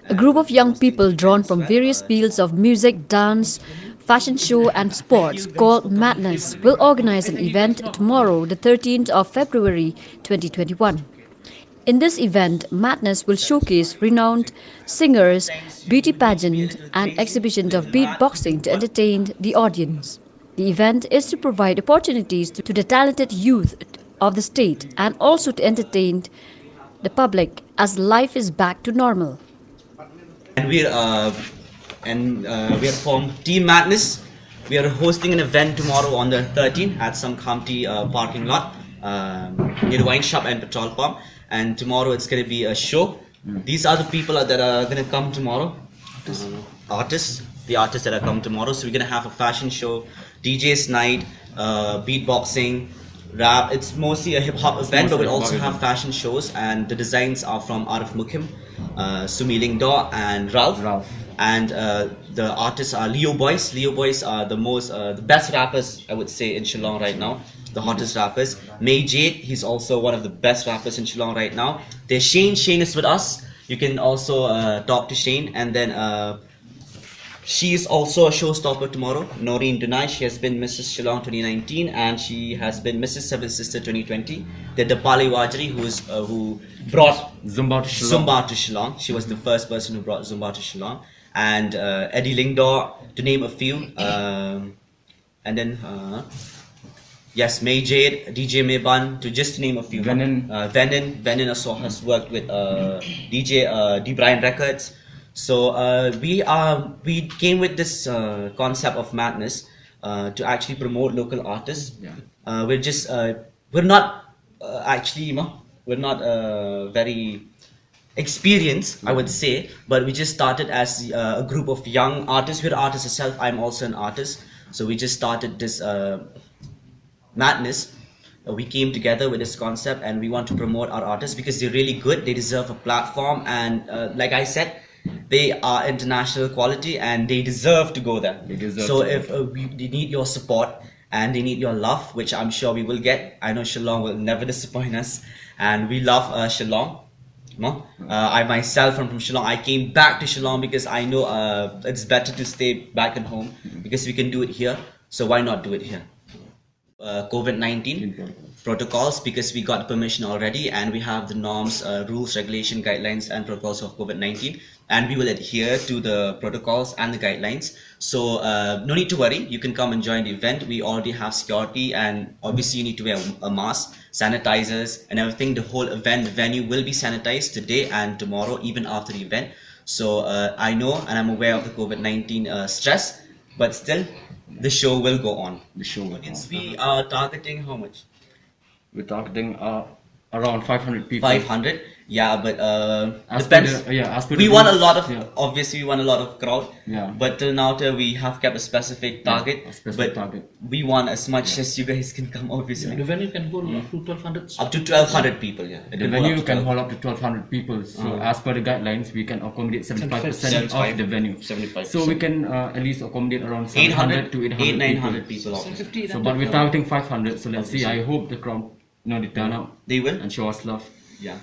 A group of young people drawn from various fields of music, dance, fashion show and sports called Madness will organize an event tomorrow, the 13th of February 2021. In this event, Madness will showcase renowned singers, beauty pageant and exhibitions of beatboxing to entertain the audience. The event is to provide opportunities to the talented youth of the state and also to entertain the public as life is back to normal. And we are from Team Madness. We are hosting an event tomorrow on the 13th at some county parking lot near the wine shop and petrol pump. And tomorrow it's going to be a show. These are the people that are going to come tomorrow. Artists, the artists that are come tomorrow. So we're going to have a fashion show, DJ's night, beatboxing, rap. It's mostly a hip hop event, but we'll also have fashion shows. And the designs are from Arif Mukim, Sumi Lingdo, and Ralph. And the artists are Leo Boys. Leo Boys are the best rappers, I would say, in Shillong right now. The hottest rappers. May Jade, he's also one of the best rappers in Shillong right now. There's Shane is with us. You can also talk to Shane. And then she is also a showstopper tomorrow. Noreen Dunai, she has been Mrs. Shillong 2019 and she has been Mrs. Seven Sister 2020. Then Dapali Wajri, who brought Zumba to Shillong. She was the first person who brought Zumba to Shillong. And Eddie Lingdor, to name a few. And then yes, May Jade, DJ Mayban, to just name a few. Venin also has worked with DJ D Brian Records. So we came with this concept of Madness to actually promote local artists. We're not very experienced, I would say, but we just started as a group of young artists. We're artists ourselves. I'm also an artist, so we just started this Madness. We came together with this concept and we want to promote our artists because they're really good. They deserve a platform, and like I said, they are international quality and they deserve to go there. So if they need your support and they need your love, which I'm sure we will get. I know Shillong will never disappoint us, and we love Shillong. I myself am from Shillong. I came back to Shillong because I know it's better to stay back at home because we can do it here. So why not do it here? COVID-19 protocols, because we got permission already and we have the norms, rules, regulation, guidelines and protocols of COVID-19, and we will adhere to the protocols and the guidelines. So no need to worry, you can come and join the event. We already have security, and obviously you need to wear a mask, sanitizers and everything. The whole event venue will be sanitized today and tomorrow, even after the event. So I know and I'm aware of the COVID-19 stress, but still the show will go on. We are targeting how much? We're targeting around 500 people. 500, yeah, but depends. We want a lot of, obviously we want a lot of crowd. Yeah. But till now we have kept a specific target. We want as much as you guys can come, obviously. The venue can hold up to 1200. Up to 1200 people, yeah. The venue can hold up to 1200 people. So as per the guidelines, we can accommodate 75% of the venue. 75%. So we can at least accommodate around 700 to 800 people. So, but we're targeting 500. So let's see. I hope the crowd, they turn out. They will. And show us love. Yeah.